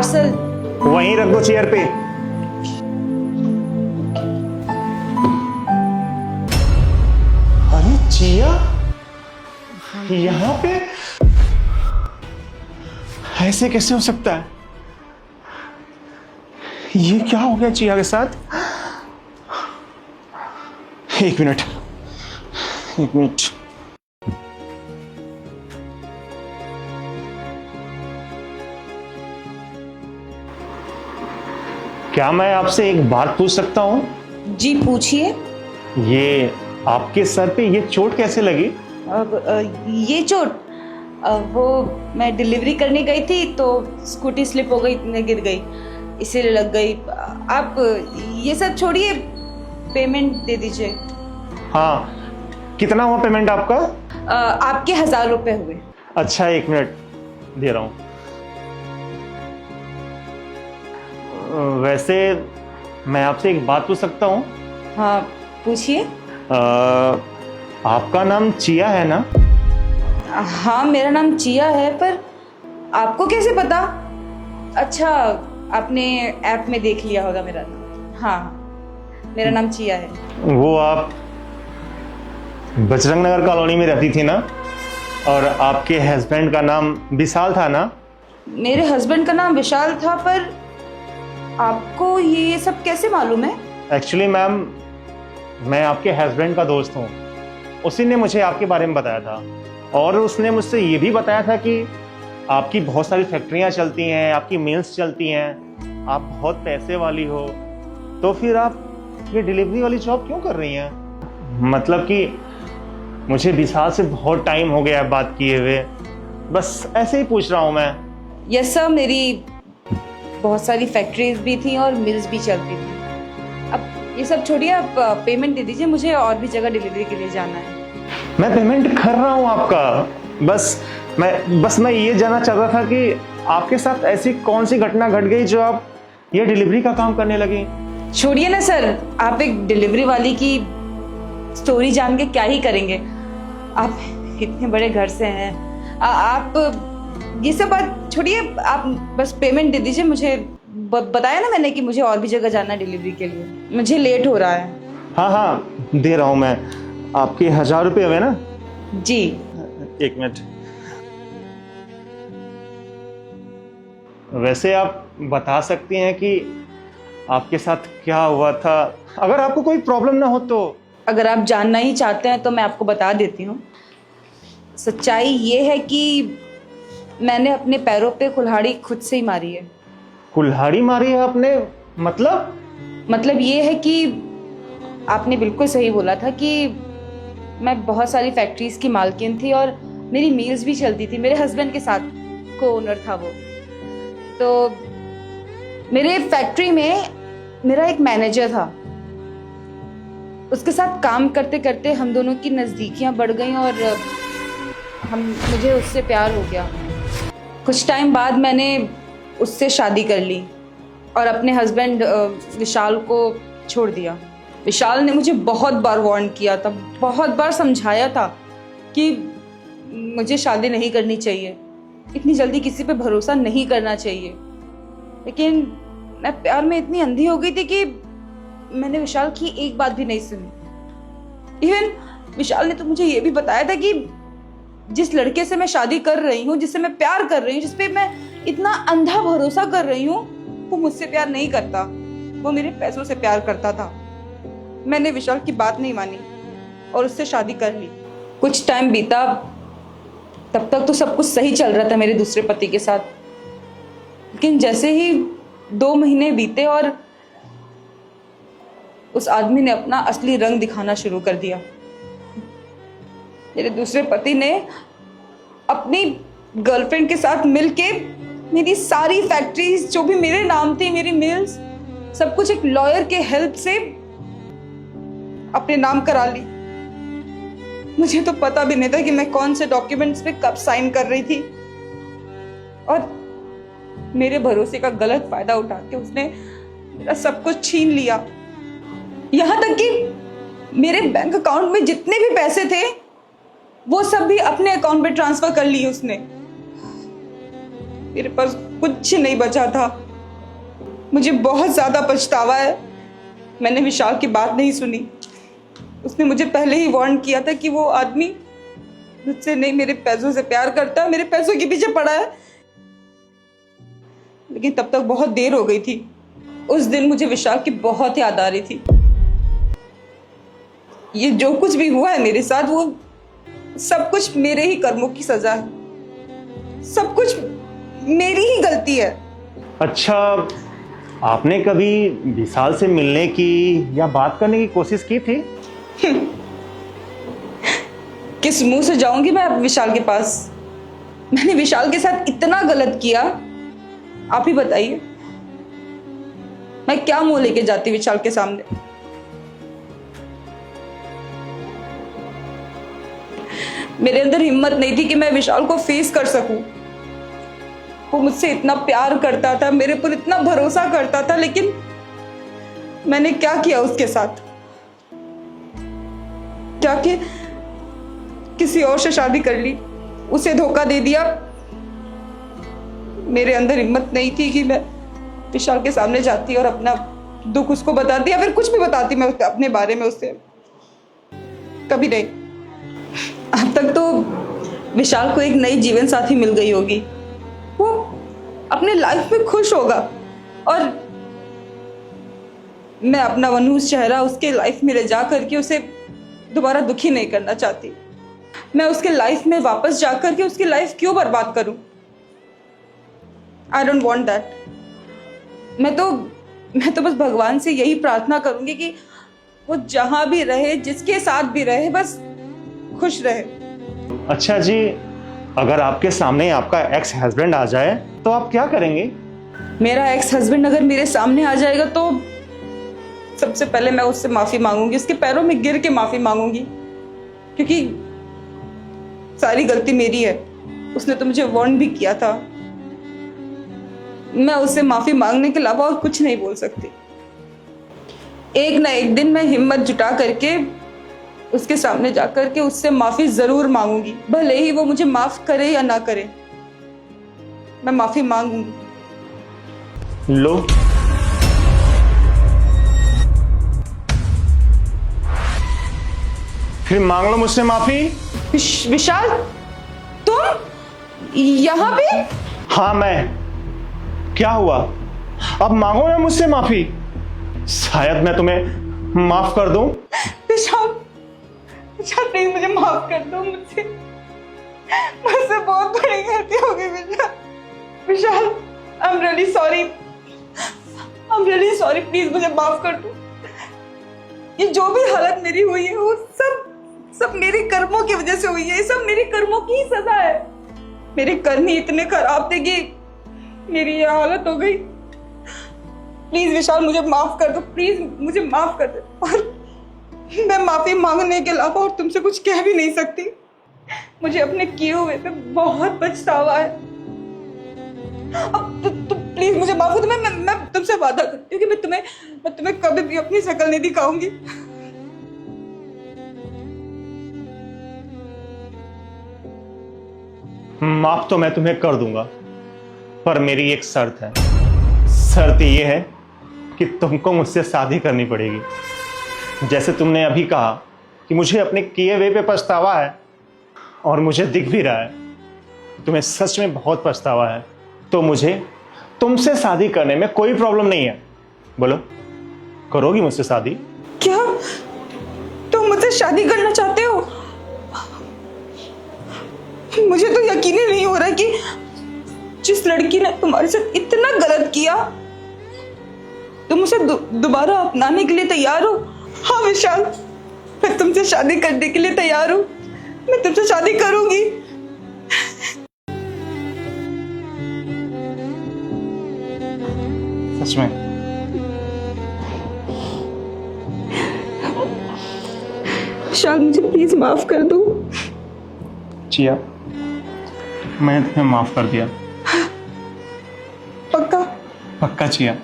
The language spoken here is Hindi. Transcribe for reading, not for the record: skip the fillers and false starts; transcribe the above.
पार्सल। वहीं रख दो चेयर पे। अरे चिया, यहाँ पे ऐसे कैसे हो सकता है? ये क्या हो गया चिया के साथ? एक मिनट। क्या मैं आपसे एक बात पूछ सकता हूँ? जी पूछिए। ये आपके सर पे ये चोट कैसे लगी? ये चोट, वो मैं डिलीवरी करने गई थी तो स्कूटी स्लिप हो गई, गिर गई, इसीलिए लग गई। आप ये सब छोड़िए, पेमेंट दे दीजिए। हाँ, कितना हुआ पेमेंट आपका? आपके 1000 रुपये हुए। अच्छा, एक मिनट दे रहा हूँ। वैसे मैं आपसे एक बात पूछ सकता हूँ? हाँ पूछिए। आपका नाम चिया है ना? हाँ मेरा नाम चिया है, पर आपको कैसे पता? अच्छा, आपने ऐप में देख लिया होगा मेरा नाम। हाँ मेरा नाम चिया है। वो आप बजरंग नगर कॉलोनी में रहती थी ना? और आपके हस्बैंड का नाम विशाल था ना? मेरे हस्बैंड का नाम विशाल था, पर आपको ये सब कैसे मालूम है? एक्चुअली मैम, मैं आपके हस्बैंड का दोस्त हूँ। उसी ने मुझे आपके बारे में बताया था, और उसने मुझसे ये भी बताया था कि आपकी बहुत सारी फैक्ट्रियाँ चलती हैं, आपकी मिल्स चलती हैं, आप बहुत पैसे वाली हो। तो फिर आप ये डिलीवरी वाली जॉब क्यों कर रही हैं? मतलब कि मुझे विशाल से बहुत टाइम हो गया है बात किए हुए, बस ऐसे ही पूछ रहा हूँ मैं। यस सर, मेरी बहुत सारी फैक्ट्रीज भी थी और मिल्स भी चलती थी। अब ये सब छोड़िए, आप पेमेंट दे दीजिए, मुझे और भी जगह डिलीवरी के लिए जाना है। मैं पेमेंट कर रहा हूँ आपका। बस मैं ये जानना चाह रहा था कि आपके साथ ऐसी कौन सी घटना घट गई जो आप ये डिलीवरी का काम करने लगी? छोड़िए ना सर, आप एक डिलीवरी वाली की स्टोरी जान के क्या ही करेंगे? आप इतने बड़े घर से हैं, आप ये सब बात छोड़िए, आप बस पेमेंट दे दीजिए। मुझे बताया ना मैंने कि मुझे और भी जगह जाना है डिलीवरी के लिए, मुझे लेट हो रहा है। हाँ हाँ, दे रहा हूँ मैं। आपके 1000 रुपये हुए ना? जी। एक मिनट। वैसे आप बता सकती हैं कि आपके साथ क्या हुआ था, अगर आपको कोई प्रॉब्लम ना हो तो? अगर आप जानना ही चाहते हैं तो मैं आपको बता देती हूँ। सच्चाई ये है कि मैंने अपने पैरों पे कुल्हाड़ी खुद से ही मारी है। कुल्हाड़ी मारी है आपने? मतलब ये है कि आपने बिल्कुल सही बोला था कि मैं बहुत सारी फैक्ट्रीज की मालकिन थी और मेरी मील्स भी चलती थी। मेरे हस्बैंड के साथ को ओनर था वो। तो मेरे फैक्ट्री में मेरा एक मैनेजर था, उसके साथ काम करते करते हम दोनों की नज़दीकियां बढ़ गईं और मुझे उससे प्यार हो गया। कुछ टाइम बाद मैंने उससे शादी कर ली और अपने हस्बैंड विशाल को छोड़ दिया। विशाल ने मुझे बहुत बार वार्न किया था, बहुत बार समझाया था कि मुझे शादी नहीं करनी चाहिए, इतनी जल्दी किसी पे भरोसा नहीं करना चाहिए। लेकिन मैं प्यार में इतनी अंधी हो गई थी कि मैंने विशाल की एक बात भी नहीं सुनी। इवन विशाल ने तो मुझे ये भी बताया था कि जिस लड़के से मैं शादी कर रही हूँ, जिससे मैं प्यार कर रही हूँ, जिसपे मैं इतना अंधा भरोसा कर रही हूँ, वो मुझसे प्यार नहीं करता, वो मेरे पैसों से प्यार करता था। मैंने विशाल की बात नहीं मानी और उससे शादी कर ली। कुछ टाइम बीता, तब तक तो सब कुछ सही चल रहा था मेरे दूसरे पति के साथ। लेकिन जैसे ही 2 महीने बीते और उस आदमी ने अपना असली रंग दिखाना शुरू कर दिया। मेरे दूसरे पति ने अपनी गर्लफ्रेंड के साथ मिलके मेरी सारी फैक्ट्रीज जो भी मेरे नाम थी, मेरी मिल्स, सब कुछ एक लॉयर के हेल्प से अपने नाम करा ली। मुझे तो पता भी नहीं था कि मैं कौन से डॉक्यूमेंट्स पे कब साइन कर रही थी, और मेरे भरोसे का गलत फायदा उठा के उसने मेरा सब कुछ छीन लिया। यहाँ तक कि मेरे बैंक अकाउंट में जितने भी पैसे थे वो सब भी अपने अकाउंट पे ट्रांसफर कर लिए उसने। मेरे पास कुछ नहीं बचा था। मुझे बहुत ज्यादा पछतावा है, मैंने विशाल की बात नहीं सुनी। उसने मुझे पहले ही वार्न किया था कि वो आदमी मुझसे नहीं, मेरे पैसों से प्यार करता है, मेरे पैसों के पीछे पड़ा है। लेकिन तब तक बहुत देर हो गई थी। उस दिन मुझे विशाल की बहुत याद आ रही थी। ये जो कुछ भी हुआ है मेरे साथ, वो सब कुछ मेरे ही कर्मों की सजा है। सब कुछ मेरी ही गलती है। अच्छा, आपने कभी विशाल से मिलने की या बात करने की कोशिश की थी? किस मुंह से जाऊंगी मैं अब विशाल के पास? मैंने विशाल के साथ इतना गलत किया, आप ही बताइए, मैं क्या मुंह लेके जाती विशाल के सामने? मेरे अंदर हिम्मत नहीं थी कि मैं विशाल को फेस कर सकूं। वो मुझसे इतना प्यार करता था, मेरे पर इतना भरोसा करता था, लेकिन मैंने क्या किया उसके साथ? जाके किसी और से शादी कर ली, उसे धोखा दे दिया। मेरे अंदर हिम्मत नहीं थी कि मैं विशाल के सामने जाती और अपना दुख उसको बताती या फिर कुछ भी बताती मैं अपने बारे में उससे। कभी नहीं। अब तक तो विशाल को एक नई जीवन साथी मिल गई होगी, वो अपने लाइफ में खुश होगा, और मैं अपना मनहूस चेहरा उसके लाइफ में ले जा करके उसे दोबारा दुखी नहीं करना चाहती। मैं उसके लाइफ में वापस जा करके उसकी लाइफ क्यों बर्बाद करूं? I don't want that. मैं तो बस भगवान से यही प्रार्थना करूंगी कि वो जहां भी रहे, जिसके साथ भी रहे, बस खुश रहे। अच्छा जी, अगर आपके सामने आपका एक्स हस्बैंड आ जाए तो आप क्या करेंगे? मेरा एक्स हस्बैंड अगर मेरे सामने आ जाएगा तो सबसे पहले मैं उससे माफी मांगूंगी, उसके पैरों में गिर के माफी मांगूंगी, क्योंकि सारी गलती मेरी है। उसने तो मुझे वार्न भी किया था। मैं उससे माफी मांगने के अलावा और कुछ नहीं बोल सकती। एक ना एक दिन मैं हिम्मत जुटा करके उसके सामने जाकर के उससे माफी जरूर मांगूंगी, भले ही वो मुझे माफ करे या ना करे, मैं माफी मांगूंगी। लो, फिर मांग लो मुझसे माफी। विशाल, तुम यहाँ पे? हाँ, मैं। क्या हुआ? अब मांगो ना मुझसे माफी, शायद मैं तुम्हें माफ कर दूं। विशाल, विशाल प्लीज मुझे माफ कर दो। मुझसे बहुत बड़ी गलती हो गई Vishal. Vishal, I am really sorry, please मुझे माफ कर दो। ये जो भी हालत मेरी हुई है वो सब मेरे कर्मों की वजह से हुई है। ये सब मेरे कर्मों की ही सजा है। मेरे कर्म ही इतने खराब थे कि मेरी ये हालत हो गई। प्लीज विशाल मुझे माफ कर दो, प्लीज मुझे माफ कर दो। और मैं माफी मांगने के अलावा और तुमसे कुछ कह भी नहीं सकती। मुझे अपने किए हुए पे बहुत पछतावा है। अब तुम प्लीज मुझे माफ कर दो। मैं तुमसे वादा करती हूँ कि मैं तुम्हें कभी भी अपनी शक्ल नहीं दिखाऊंगी। माफ तो मैं तुम्हें कर दूंगा, पर मेरी एक शर्त है। शर्त ये है कि तुमको मुझसे शादी करनी पड़ेगी। जैसे तुमने अभी कहा कि मुझे अपने किए हुए पे पछतावा है, और मुझे दिख भी रहा है तुम्हें सच में बहुत पछतावा है, तो मुझे तुमसे शादी करने में कोई प्रॉब्लम नहीं है। बोलो, करोगी मुझसे शादी? क्या तुम मुझसे शादी करना चाहते हो? मुझे तो यकीन ही नहीं हो रहा कि जिस लड़की ने तुम्हारे साथ इतना गलत किया, तुम उसे दोबारा अपनाने के लिए तैयार हो। हाँ विशाल, मैं तुमसे शादी करने के लिए तैयार हूँ। मैं तुमसे शादी करूंगी। सच में? विशाल मुझे प्लीज माफ कर दो। चिया, मैंने तुम्हें माफ कर दिया। पक्का? पक्का चिया।